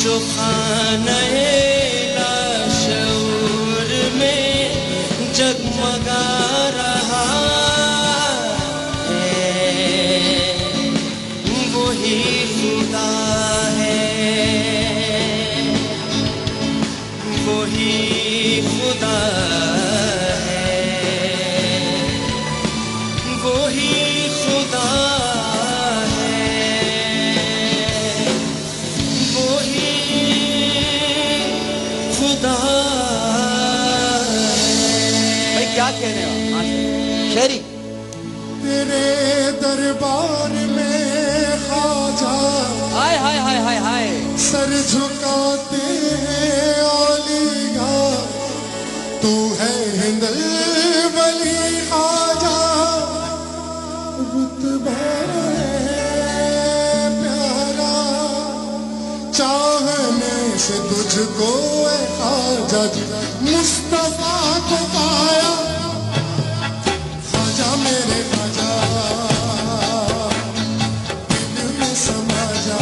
جو خانہ لاشعور میں جگمگا رہا ہے وہی خدا ہے، وہی خدا شہری تیرے دربار میں خواجہ ہائے ہائے ہائے ہائے ہائے سر جھکاتے ہیں اولیاء، تو ہے ہند ولی خواجہ، رتبہ ہے پیارا چاہنے سے تجھ کو اے خواجہ، مصطفیٰ کو پایا میرے خواجہ، دل میں سما جا،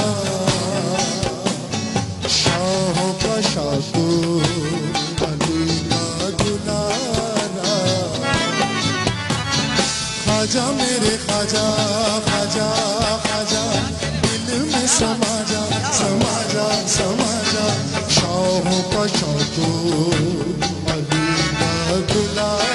شاہوں کا شاہ تو علی کا دلارا، خواجہ میرے خواجہ، خواجہ خواجہ دل میں سما جا، سما جا، سما جا، شاہوں کا شاہ تو علی کا دلارا۔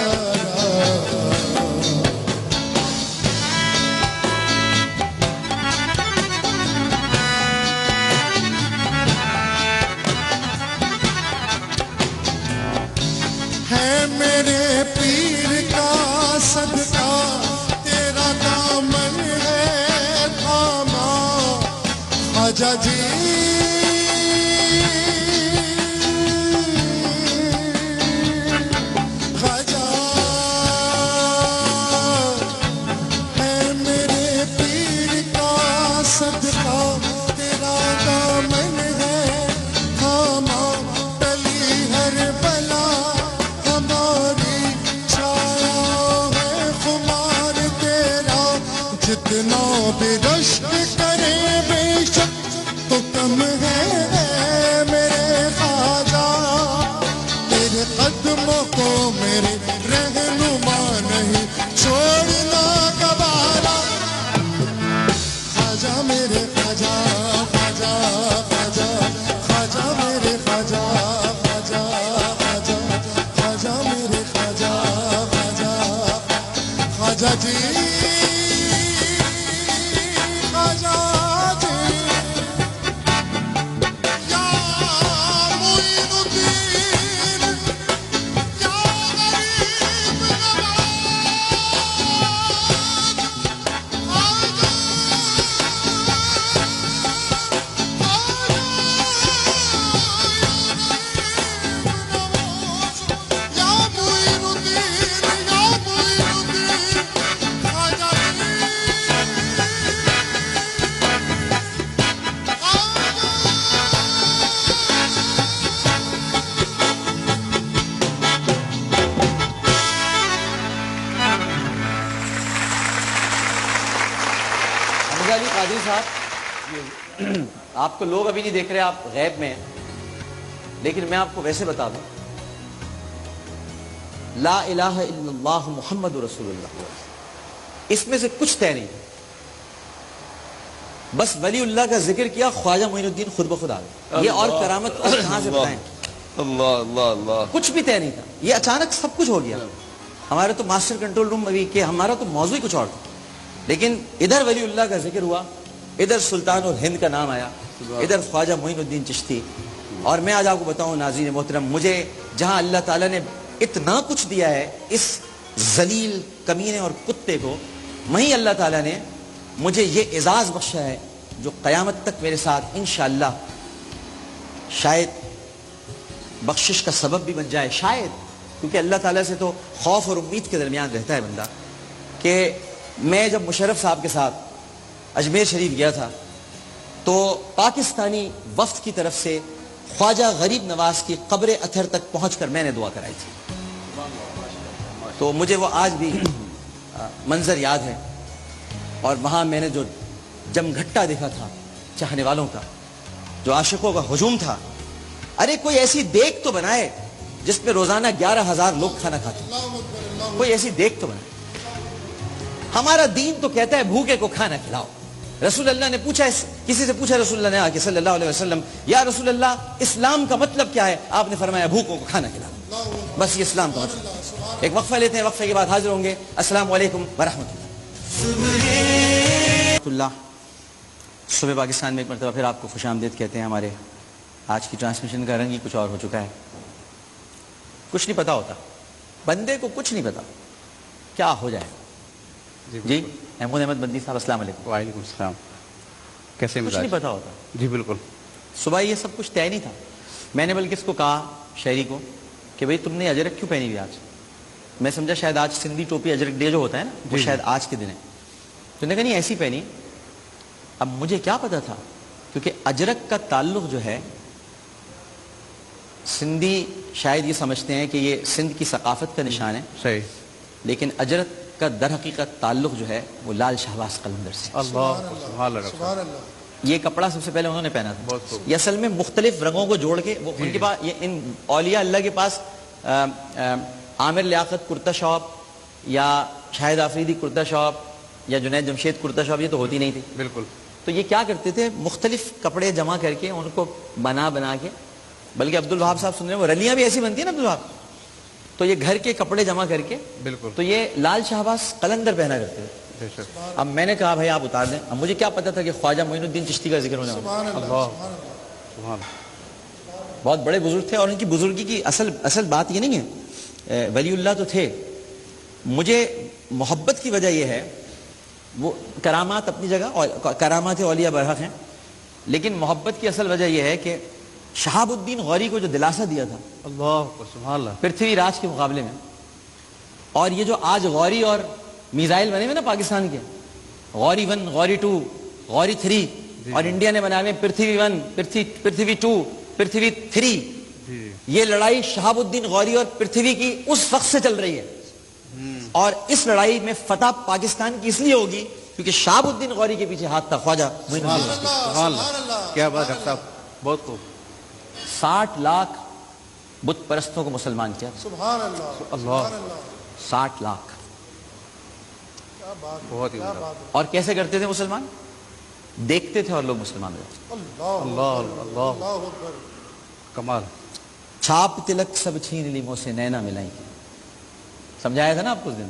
ہے میرے پیر کا صدقہ تیرا دامن ہے تھاما، خواجہ جی خواجہ، ہے میرے پیر کا صدقہ تیرا دامن ہے تھاما، ٹلی ہر بلا جتنا بھی رشک کرے بے شک تو کم ہے میرے خواجہ، تیرے قدموں کو میرے رہنما نہیں چھوڑنا گوارا، خواجہ میرے خواجہ، خواجہ خواجہ خواجہ میرے خواجہ، خواجہ خواجہ خواجہ میرے خواجہ، خواجہ خواجہ جی قادری صاحب، آپ کو لوگ ابھی نہیں دیکھ رہے، آپ غیب میں ہیں، لیکن میں آپ کو ویسے بتا دوں، لا الہ الا اللہ محمد رسول اللہ، اس میں سے کچھ طے نہیں، بس ولی اللہ کا ذکر کیا، خواجہ معین الدین خود بخود آ گئے، یہ اور کرامت اور کہاں سے بتائیں، اللہ اللہ اللہ، کچھ بھی طے نہیں تھا، یہ اچانک سب کچھ ہو گیا۔ ہمارا تو ماسٹر کنٹرول روم ابھی کہ ہمارا تو موضوع ہی کچھ اور تھا، لیکن ادھر ولی اللہ کا ذکر ہوا، ادھر سلطان الہند کا نام آیا، ادھر خواجہ معین الدین چشتی۔ اور میں آج آپ کو بتاؤں ناظرین محترم، مجھے جہاں اللہ تعالیٰ نے اتنا کچھ دیا ہے اس ذلیل کمینے اور کتے کو، وہیں اللہ تعالیٰ نے مجھے یہ اعزاز بخشا ہے جو قیامت تک میرے ساتھ انشاءاللہ شاید بخشش کا سبب بھی بن جائے، شاید، کیونکہ اللہ تعالیٰ سے تو خوف اور امید کے درمیان رہتا ہے بندہ۔ کہ میں جب مشرف صاحب کے ساتھ اجمیر شریف گیا تھا تو پاکستانی وفد کی طرف سے خواجہ غریب نواز کی قبر اطہر تک پہنچ کر میں نے دعا کرائی تھی، تو مجھے وہ آج بھی منظر یاد ہے۔ اور وہاں میں نے جو جم گھٹا دیکھا تھا چاہنے والوں کا، جو عاشقوں کا ہجوم تھا، ارے کوئی ایسی دیگ تو بنائے جس پہ روزانہ 11,000 لوگ کھانا کھاتے ہیں، کوئی ایسی دیگ تو بنائے. ہمارا دین تو کہتا ہے بھوکے کو کھانا کھلاؤ. رسول اللہ نے پوچھا، کسی سے پوچھا رسول اللہ نے آ کے صلی اللہ علیہ وسلم، یا رسول اللہ اسلام کا مطلب کیا ہے؟ آپ نے فرمایا بھوکوں کو کھانا کھلاؤ. بس یہ اسلام کا مطلب. ایک وقفہ لیتے ہیں، وقفے کے بعد حاضر ہوں گے. السلام علیکم ورحمۃ اللہ. صبح پاکستان میں ایک مرتبہ پھر آپ کو خوش آمدید کہتے ہیں. ہمارے آج کی ٹرانسمیشن کا رنگ ہی کچھ اور ہو چکا ہے. کچھ نہیں پتا ہوتا بندے کو، کچھ نہیں پتا کیا ہو جائے. جی محمود احمد مدنی صاحب السلام علیکم. وعلیکم السلام. کیسے کچھ نہیں پتا ہوتا. جی بالکل. صبح یہ سب کچھ طے نہیں تھا. میں نے بلکہ اس کو کہا شہری کو کہ بھئی تم نے اجرک کیوں پہنی ہوئی آج؟ میں سمجھا شاید آج سندھی ٹوپی اجرک ڈے جو ہوتا ہے نا وہ شاید آج کے دن ہے. تو نے کہا نہیں ایسی پہنی. اب مجھے کیا پتا تھا، کیونکہ اجرک کا تعلق جو ہے سندھی شاید یہ سمجھتے ہیں کہ یہ سندھ کی ثقافت کا نشان ہے، صحیح، لیکن اجرک کا در حقیقت تعلق جو ہے وہ لال شہباز قلندر سے. اللہ سبحان اللہ. سبحان اللہ. یہ کپڑا سب سے پہلے انہوں نے پہنا تھا. بہت خوب. یہ اصل میں مختلف رنگوں کو جوڑ کے وہ ان کے پاس، یہ ان اولیاء اللہ کے پاس عامر لیاقت کرتا شاپ یا شاہد آفریدی کرتا شاپ یا جنید جمشید کرتا شاپ یہ تو ہوتی نہیں تھی. بالکل. تو یہ کیا کرتے تھے، مختلف کپڑے جمع کر کے ان کو بنا کے، بلکہ عبد الوہاب صاحب سن رہے ہیں وہ رلیاں بھی ایسی بنتی ہیں نا عبد الوہاب، تو یہ گھر کے کپڑے جمع کر کے بالکل تو یہ لال شہباز قلندر پہنا کرتے تھے. بے شک. اب میں نے کہا بھائی آپ اتار دیں. اب مجھے کیا پتا تھا کہ خواجہ معین الدین چشتی کا ذکر ہونے والا. سبحان اللہ. اللہ سبحان اللہ. سبحان. بہت بڑے بزرگ تھے، اور ان کی بزرگی کی اصل بات یہ نہیں ہے، ولی اللہ تو تھے. مجھے محبت کی وجہ یہ ہے، وہ کرامات اپنی جگہ، کرامات اولیاء برحق ہیں، لیکن محبت کی اصل وجہ یہ ہے کہ شہاب الدین غوری کو جو دلاسا دیا تھا اللہ سبحان اللہ. پرتھوی راج کے مقابلے میں، اور یہ جو آج غوری اور میزائل بنے ہوئے نا پاکستان کے، غوری 1، غوری 2، غوری 3، اور انڈیا نے بنائے پرتھوی 1، پرتھوی 2، پرتھوی 3. جی یہ لڑائی شہاب الدین غوری اور پرتھوی کی اس وقت سے چل رہی ہے، اور اس لڑائی میں فتح پاکستان کی اس لیے ہوگی کیونکہ شہاب الدین غوری کے پیچھے ہاتھ تھا خواجہ معین الدین. سبحان اللہ. کیا بات ڈاکٹر صاحب، بہت خوب. 60 لاکھ بت پرستوں کو مسلمان کیا. سبحان اللہ. اللہ. 60 لاکھ. کیا بات. بہت ہی کیا عمدہ. بات. اور کیسے کرتے تھے مسلمان؟ دیکھتے تھے اور لوگ مسلمان ہو جاتے. اللہ اللہ اللہ. اللہ اکبر. کمال. چھاپ تلک سب چھین لی، منہ سے نینا ملائی. سمجھایا تھا نا آپ کو اس دن.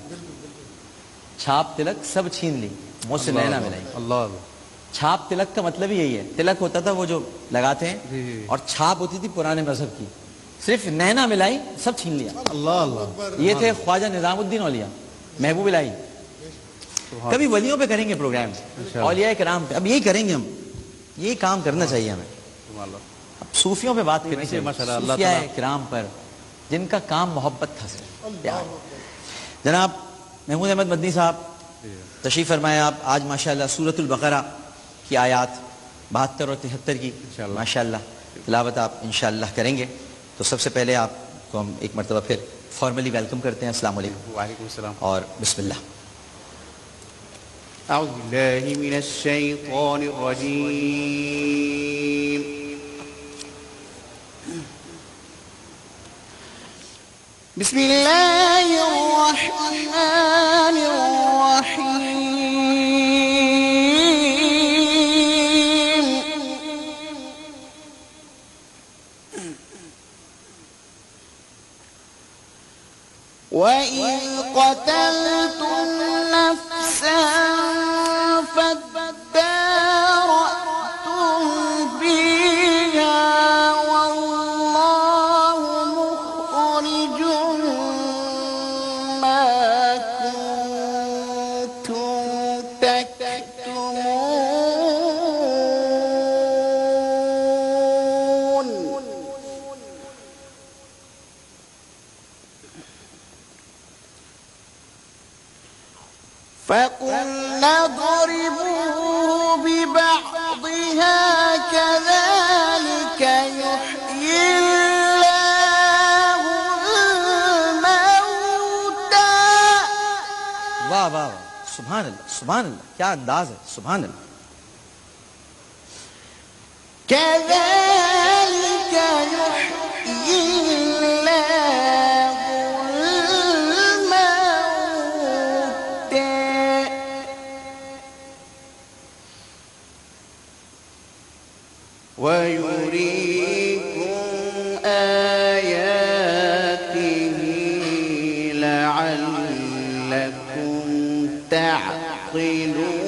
چھاپ تلک سب چھین لی، منہ سے نینا ملائی. اللہ اللہ. چھاپ تلک کا مطلب ہی یہی ہے. تلک ہوتا تھا وہ جو لگاتے ہیں، جی. اور چھاپ ہوتی تھی پرانے مذہب کی. صرف نینا ملائی، سب چھین لیا. اللہ اللہ. یہ تھے خواجہ نظام الدین اولیاء، محبوب الہی. کبھی ولیوں پہ کریں گے پروگرام، اولیاء کرام پہ. اب یہی کریں گے ہم، یہی کام کرنا چاہیے ہمیں. سبحان اللہ. اب صوفیوں پہ بات کرنی چاہیے، ماشاء اللہ. اللہ صوفیاء تعالیٰ. کرام پر جن کا کام محبت تھا صرف پیار. جناب محمود احمد مدنی صاحب تشریف فرمائے. آپ آج ماشاءاللہ سورۃ البقرہ کی آیات 72 اور 73 کی ماشاءاللہ تلاوت آپ انشاءاللہ کریں گے. تو سب سے پہلے آپ کو ہم ایک مرتبہ پھر فارملی ویلکم کرتے ہیں. السلام علیکم. وعلیکم السلام. اور بسم اللہ. اعوذ باللہ من الشیطان الرجیم. بسم اللہ الرحمن الرحیم. وَإِذْ قَتَلْتُمْ نَفْسًا فَادَّارَأْتُمْ فِيهَا وَاللَّهُ مُخْرِجٌ مَا كُنتُمْ تَكْتُمُونَ. فَقُلْنَا اضْرِبُوهُ بِبَعْضِهَا كَذَلِكَ يُحْيِي اللَّهُ الْمَوْتَى. واہ واہ واہ، سبحان اللہ سبحان اللہ، کیا انداز ہے، سبحان اللہ. كذلك يحيي الله الموتى ويريكم آياته لعلكم تعقلون.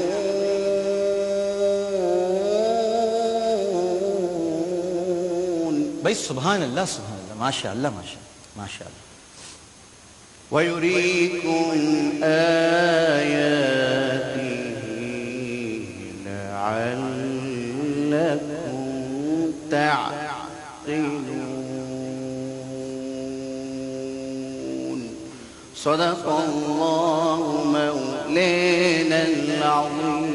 بھائی سبحان اللہ ماشاء اللہ ماشاء اللہ ماشاء اللہ. ويريكم آياته لعلكم تعقلون. صدق الله مولانا العظيم.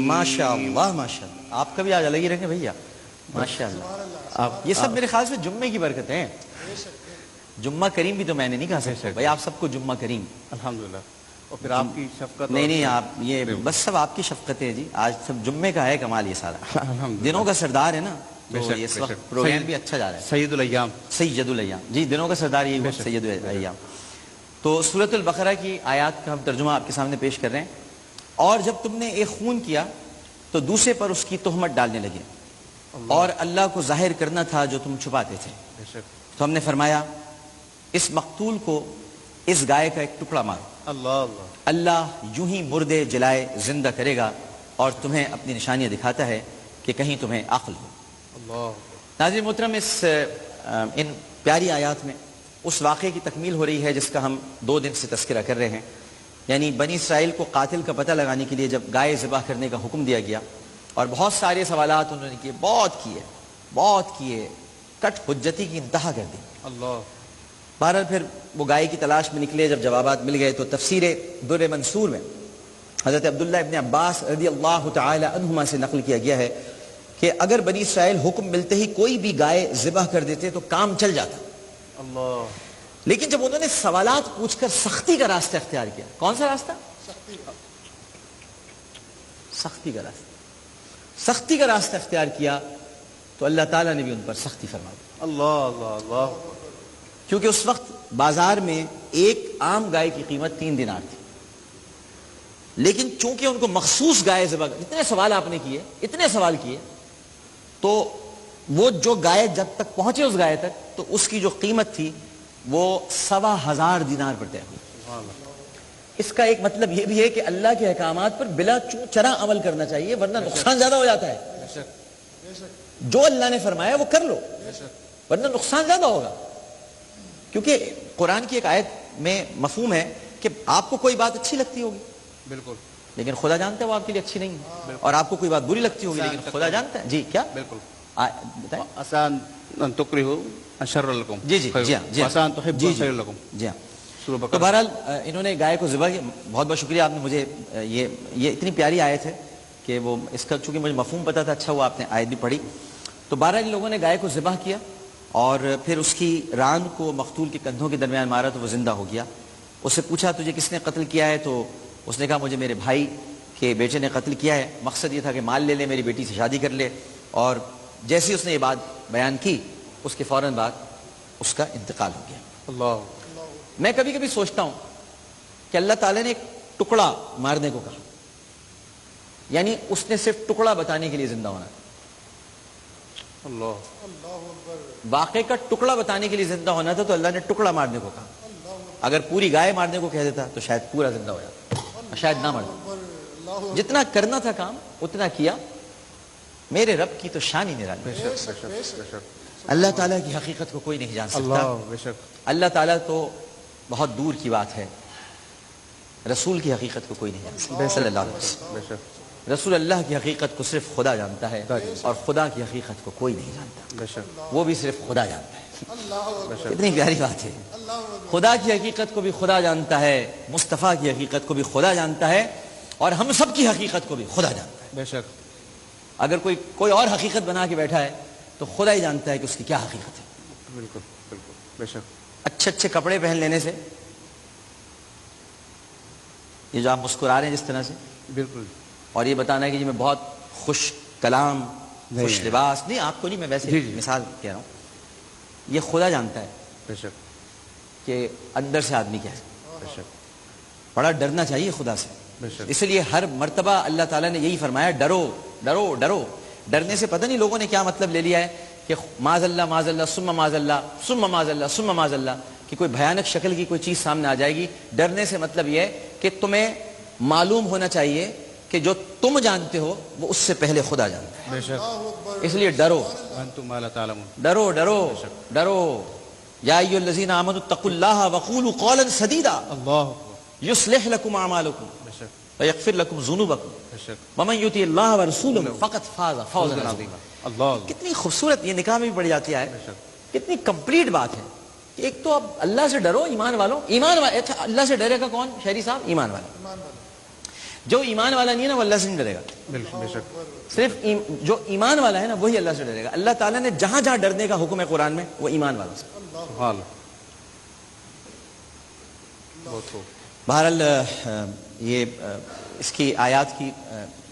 ماشاء اللہ ماشاء اللہ. آپ کا بھی آج الگ ہی رہیں گے بھیا ماشاء اللہ. یہ سب میرے خیال سے جمعے کی برکت ہے. جمعہ کریم بھی تو میں نے نہیں کہا سکتا بھائی آپ سب کو جمعہ کریم. الحمدللہ. اور پھر آپ کی شفقت. نہیں آپ یہ بس سب آپ کی شفقت ہے جی. آج سب جمعے کا ہے کمال یہ سارا. دنوں کا سردار ہے نا تو اس وقت پروگرام بھی اچھا جا رہا ہے. سید الایام. سید الایام جی دنوں کا سردار یہی ہے سید الایام. تو سورۃ البقرہ کی آیات کا ہم ترجمہ آپ کے سامنے پیش کر رہے ہیں. اور جب تم نے ایک خون کیا تو دوسرے پر اس کی تہمت ڈالنے لگے اور اللہ کو ظاہر کرنا تھا جو تم چھپاتے تھے. تو ہم نے فرمایا اس مقتول کو اس گائے کا ایک ٹکڑا مارو. اللہ یوں ہی مردے جلائے زندہ کرے گا اور تمہیں اپنی نشانیاں دکھاتا ہے کہ کہیں تمہیں عقل ہو. ناظرین محترم ان پیاری آیات میں اس واقعے کی تکمیل ہو رہی ہے جس کا ہم 2 دن سے تذکرہ کر رہے ہیں. یعنی بنی اسرائیل کو قاتل کا پتہ لگانے کے لیے جب گائے ذبح کرنے کا حکم دیا گیا اور بہت سارے سوالات انہوں نے کیے بہت کیے کٹ حجتی کی انتہا کر دی. بہرحال پھر وہ گائے کی تلاش میں نکلے. جب جوابات مل گئے تو تفسیر در منصور میں حضرت عبداللہ ابن عباس رضی اللہ تعالی عنہما سے نقل کیا گیا ہے کہ اگر بنی اسرائیل حکم ملتے ہی کوئی بھی گائے ذبح کر دیتے تو کام چل جاتا. لیکن جب انہوں نے سوالات پوچھ کر سختی کا راستہ اختیار کیا. کون سا راستہ؟ سختی کا راستہ. سختی کا راستہ اختیار کیا تو اللہ تعالیٰ نے بھی ان پر سختی فرما دی. اللہ. کیونکہ اس وقت بازار میں ایک عام گائے کی قیمت 3 دینار تھی. لیکن چونکہ ان کو مخصوص گائے ذبح اتنے سوال آپ نے کیے تو وہ جو گائے جب تک پہنچے اس گائے تک تو اس کی جو قیمت تھی وہ 1500 دینار پر طے ہوئی. اس کا ایک مطلب یہ بھی ہے کہ اللہ کے احکامات پر بلا چرا عمل کرنا چاہیے ورنہ نقصان زیادہ ہو جاتا ہے. جو اللہ نے فرمایا وہ کر لو ورنہ نقصان زیادہ ہوگا. کیونکہ قرآن کی ایک آیت میں مفہوم ہے کہ آپ کو کوئی بات اچھی لگتی ہوگی بالکل لیکن خدا جانتا ہے وہ آپ کے لیے اچھی نہیں ہے. اور آپ کو کوئی بات بری لگتی ہوگی لیکن خدا جانتا ہے. جی کیا بالکل بتائیں. آسان تکرہو شر لکم. جی آسان تحبوا خیر لکم. جی ہاں. تو بہرحال انہوں نے گائے کو ذبح کیا. بہت بہت شکریہ آپ نے مجھے یہ اتنی پیاری آیت ہے کہ وہ اس کا چونکہ مجھے مفہوم پتا تھا اچھا وہ آپ نے آیت بھی پڑھی. تو بہرحال ان لوگوں نے گائے کو ذبح کیا اور پھر اس کی ران کو مقتول کے کندھوں کے درمیان مارا تو وہ زندہ ہو گیا. اس سے پوچھا تجھے کس نے قتل کیا ہے تو اس نے کہا مجھے میرے بھائی کے بیٹے نے قتل کیا ہے. مقصد یہ تھا کہ مال لے لے میری بیٹی سے شادی کر لے. اور جیسے اس نے یہ بات بیان کی اس کے فوراً بعد اس کا انتقال ہو گیا. اللہ. میں کبھی کبھی سوچتا ہوں کہ اللہ تعالیٰ نے ایک ٹکڑا مارنے کو کہا یعنی اس نے صرف ٹکڑا بتانے کے لیے زندہ ہونا. اللہ. واقعے کا ٹکڑا بتانے کے لیے زندہ ہونا تھا تو اللہ نے ٹکڑا مارنے کو کہا. اگر پوری گائے مارنے کو کہہ دیتا تو شاید پورا زندہ ہو جاتا شاید نہ مرتا. جتنا کرنا تھا کام اتنا کیا. میرے رب کی تو شان ہی نرالی. اللہ تعالیٰ کی حقیقت کو کوئی نہیں جان سکتا. اللہ تعالیٰ تو بہت دور کی بات ہے. رسول کی حقیقت کو کوئی نہیں جان سکتا صلی اللہ علیہ وسلم. رسول اللہ کی حقیقت کو صرف خدا جانتا ہے اور خدا کی حقیقت کو کوئی نہیں جانتا. وہ بھی صرف خدا جانتا ہے. اتنی پیاری بات ہے. خدا کی حقیقت کو بھی خدا جانتا ہے, مصطفیٰ کی حقیقت کو بھی خدا جانتا ہے اور ہم سب کی حقیقت کو بھی خدا جانتا ہے. بے شک. اگر کوئی اور حقیقت بنا کے بیٹھا ہے تو خدا ہی جانتا ہے کہ اس کی کیا حقیقت ہے. بالکل بالکل بے شک. اچھے کپڑے پہن لینے سے, یہ جو آپ مسکرا رہے ہیں جس طرح سے, بالکل, اور یہ بتانا ہے کہ جی میں بہت خوش کلام خوش لباس نہیں، آپ کو نہیں، میں ویسے مثال کہہ رہا ہوں. یہ خدا جانتا ہے بے شک کہ اندر سے آدمی کیا ہے. بے شک بڑا ڈرنا چاہیے خدا سے. بے شک اس لیے ہر مرتبہ اللہ تعالیٰ نے یہی فرمایا ڈرو ڈرو ڈرو. ڈرنے سے پتہ نہیں لوگوں نے کیا مطلب لے لیا ہے کہ معاذ اللہ ثم معاذ اللہ ثم معاذ اللہ ثم معاذ اللہ، کہ کوئی بھیانک شکل کی کوئی چیز سامنے آ جائے گی. ڈرنے سے مطلب یہ ہے کہ تمہیں معلوم ہونا چاہیے کہ جو تم جانتے ہو وہ اس سے پہلے خدا جانتا ہے. بے شک اس لیے ڈرو انتم لا تعلمون. ڈرو ڈرو ڈرو. یا ایھا الذین آمنوا اتقوا اللہ وقولوا قولا سدیدا اللہ یصلح لکم اعمالکم بے شک ویغفر لکم ذنوبکم بے شک ومن یطع اللہ ورسولہ فقد فاز فوزا عظیما. اللہ کتنی خوبصورت یہ نکاح میں بھی پڑھی جاتی ہے. بے شک کتنی کمپلیٹ بات ہے. ایک تو اب اللہ سے ڈرو ایمان والوں. ایمان اچھا اللہ سے ڈرے گا کون شہری صاحب؟ ایمان والا. جو ایمان والا نہیں ہے نا وہ اللہ سے نہیں ڈرے گا. بالکل بے شک صرف جو ایمان والا ہے نا وہی اللہ سے ڈرے گا. اللہ تعالیٰ نے جہاں جہاں ڈرنے کا حکم ہے قرآن میں وہ ایمان والوں سے. سبحان اللہ. بہت خوب. بہرحال یہ اس کی آیات کی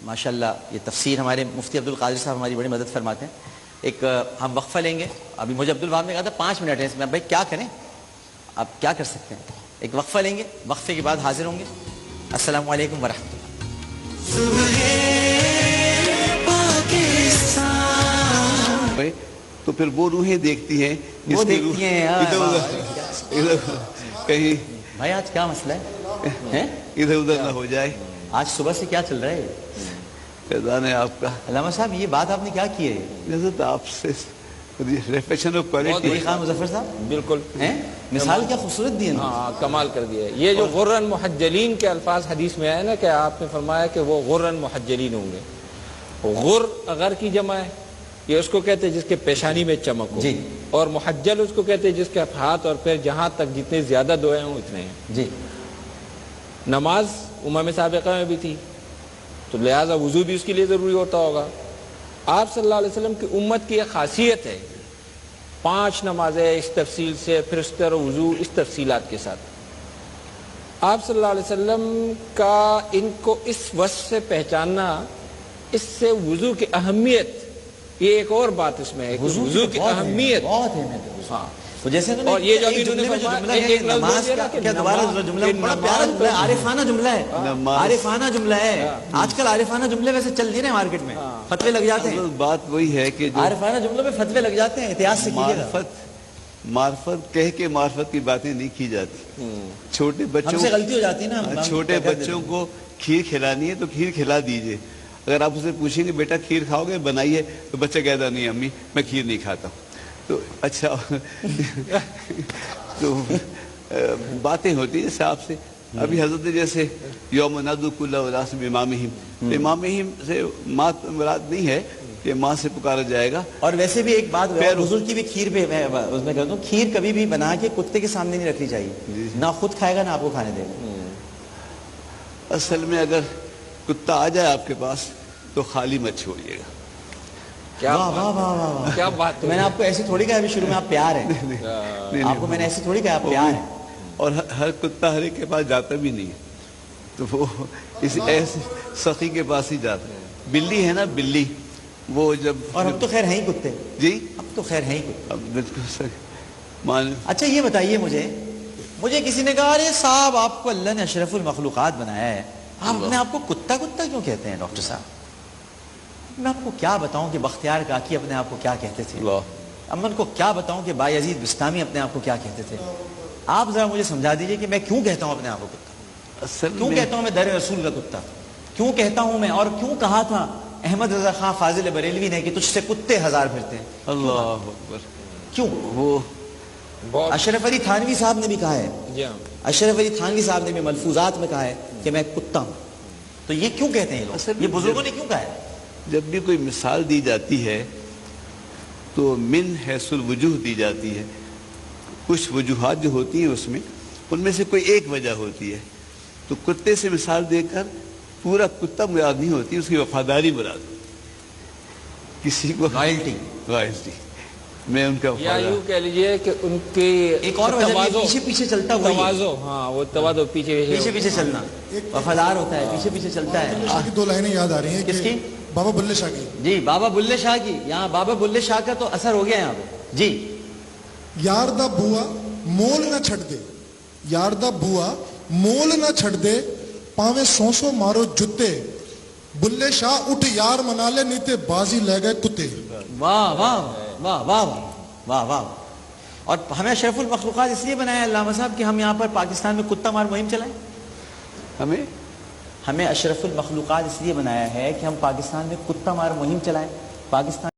ماشاءاللہ یہ تفسیر ہمارے مفتی عبد القادر صاحب ہماری بڑی مدد فرماتے ہیں. ایک ہم وقفہ لیں گے. ابھی مجھے عبد الوہاب نے کہا تھا 5 منٹ ہے اس میں. بھائی کیا کریں، آپ کیا کر سکتے ہیں. ایک وقفہ لیں گے، وقفے کے بعد حاضر ہوں گے. السلام علیکم ورحمۃ اللہ. تو پھر وہ روحیں دیکھتی ہیں وہ دیکھتی ہیں ادھر کہیں بھائی آج کیا مسئلہ ہے؟ ادھر ادھر نہ ہو جائے. آج صبح سے کیا چل رہا ہے؟ فیضان ہے آپ کا. علامہ صاحب یہ بات آپ نے کیا کی ہے؟ جیسے آپ سے ریفیکشن آف کوالٹی. علی خان مظفر صاحب بالکل مثال کیا خوبصورت دی ہے نا. ہاں کمال کر دیا ہے. یہ جو غرن محجلین کے الفاظ حدیث میں آئے نا کہ آپ نے فرمایا کہ وہ غرن محجلین ہوں گے. غر اگر کی جمع ہے، یہ اس کو کہتے ہیں جس کے پیشانی میں چمک ہو. جی. اور محجل اس کو کہتے ہیں جس کے ہاتھ اور پیر جہاں تک جتنے زیادہ دوئے ہوں اتنے ہیں. جی. نماز امم سابقہ میں بھی تھی تو لہٰذا وضو بھی اس کے لیے ضروری ہوتا ہوگا. آپ صلی اللہ علیہ وسلم کی امت کی ایک خاصیت ہے 5 نمازیں اس تفصیل سے، پھر اس طرح وضو اس تفصیلات کے ساتھ. آپ صلی اللہ علیہ وسلم کا ان کو اس وصف سے پہچاننا، اس سے وضو کی اہمیت، یہ ایک اور بات اس میں ہے کہ وضو کی اہمیت بہت ہے. ہاں. جیسے اور یہ جو ابھی انہوں نے نماز کیا دوبارہ جملہ بڑا پیارا جملہ ہے، عارفانہ جملہ ہے. عارفانہ جملہ ہے. آج کل عارفانہ جملے ویسے چل نہیں رہے مارکیٹ میں، فتوے لگ جاتے ہیں. بات وہی ہے کہ عارفانہ جملوں میں فتوے لگ جاتے ہیں. احتیاط سے کیجیے. معرفت کہہ کے معرفت کی باتیں نہیں کی جاتی. چھوٹے ہم بچوں سے غلطی ہو جاتی ہے نا. چھوٹے بچوں کو کھیر کھلانی ہے تو کھیر کھلا دیجئے. اگر آپ اسے پوچھیں گے بیٹا کھیر کھاؤ گے بنائیے، تو بچہ کہتا نہیں امی میں کھیر نہیں کھاتا. تو اچھا تو باتیں ہوتی ہیں جیسے آپ سے ابھی حضرت جیسے یوم ندعو کل اناس بامامہم، امامہم سے ماں مراد نہیں ہے کہ ماں سے پکارا جائے گا. اور ویسے بھی ایک بات حضور کی بھی کھیر پہ میں اس میں کہتا ہوں کھیر کبھی بھی بنا کے کتے کے سامنے نہیں رکھنی چاہیے. نہ خود کھائے گا نہ آپ کو کھانے دے گا. اصل میں اگر کتا آ جائے آپ کے پاس تو خالی مت چھوڑیے گا. کیا بات. میں نے آپ کو ایسی تھوڑی کہا ابھی شروع میں آپ پیار ہیں. آپ کو میں نے ایسی تھوڑی کہا آپ پیار ہیں. اور ہر کتا ہر ایک کے پاس جاتا بھی نہیں ہے، تو وہ اس ایسے سخی کے پاس ہی جاتا ہے. بلی ہے نا بلی، وہ جب اور ہم تو خیر ہیں ہی کتے. جی اب تو خیر ہیں ہی کتے. اب بالکل. اچھا یہ بتائیے مجھے کسی نے کہا ارے صاحب آپ کو اللہ نے اشرف المخلوقات بنایا ہے، آپ اپنے آپ کو کتا کیوں کہتے ہیں ڈاکٹر صاحب؟ میں آپ کو کیا بتاؤں کہ بختیار کاکی اپنے آپ کو کیا کہتے تھے، امن کو کیا بتاؤں کہ بایزید بستامی اپنے آپ کو کیا کہتے تھے. آپ ذرا مجھے سمجھا دیجئے کہ میں کیوں کہتا ہوں اپنے آپ کو کتا، کیوں کہتا ہوں میں در رسول کا کتا، کیوں کہتا ہوں میں، اور کیوں کہا تھا احمد رضا خان فاضل بریلوی نے کہ تجھ سے کتے 1000 پھرتے ہیں. اللہ اکبر. کیوں؟ وہ اشرف علی تھانوی صاحب نے بھی کہا ہے، اشرف علی تھانوی صاحب نے بھی ملفوظات میں کہا ہے کہ میں کتا ہوں. تو یہ کیوں کہتے ہیں لوگ؟ یہ بزرگوں نے کیوں کہا ہے؟ جب بھی کوئی مثال دی جاتی ہے تو من حیث الوجوہ دی جاتی ہے. کچھ وجوہات جو ہوتی ہیں اس میں، ان میں سے کوئی ایک وجہ ہوتی ہے. تو کتے سے مثال دے کر پورا کتا مراد نہیں ہوتی، اس کی وفاداری مراد. کسی کو لائلٹی میں ان کا یا یوں کہہ لیجئے کہ ان کی ایک اور وجہ پیچھے چلتا ہوا تواضع. ہاں وہ تواضع پیچھے چلنا، وفادار ہوتا ہے، پیچھے چلتا ہے. 2 لائنیں یاد آ رہی ہیں. کس کی؟ بابا بلے شاہ کی جی بابا بلے شاہ کی. یہاں بابا بلے شاہ کا تو اثر ہو گیا یہاں پہ. جی یار دا بوا مول نہ چھڑ دے, یار دا بوا مول نہ چھڑ دے, پاویں سو مارو جتے, بلے شاہ اٹھ یار منا لے نہیں تے بازی لے گئے کتے. واہ واہ واہ واہ واہ واہ. اور ہمیں اشرف المخلوقات اس لیے بنایا علامہ صاحب کہ ہم یہاں پر پاکستان میں کتا مار مہم چلائیں. ہمیں اشرف المخلوقات اس لیے بنایا ہے کہ ہم پاکستان میں کتا مار مہم چلائیں. پاکستان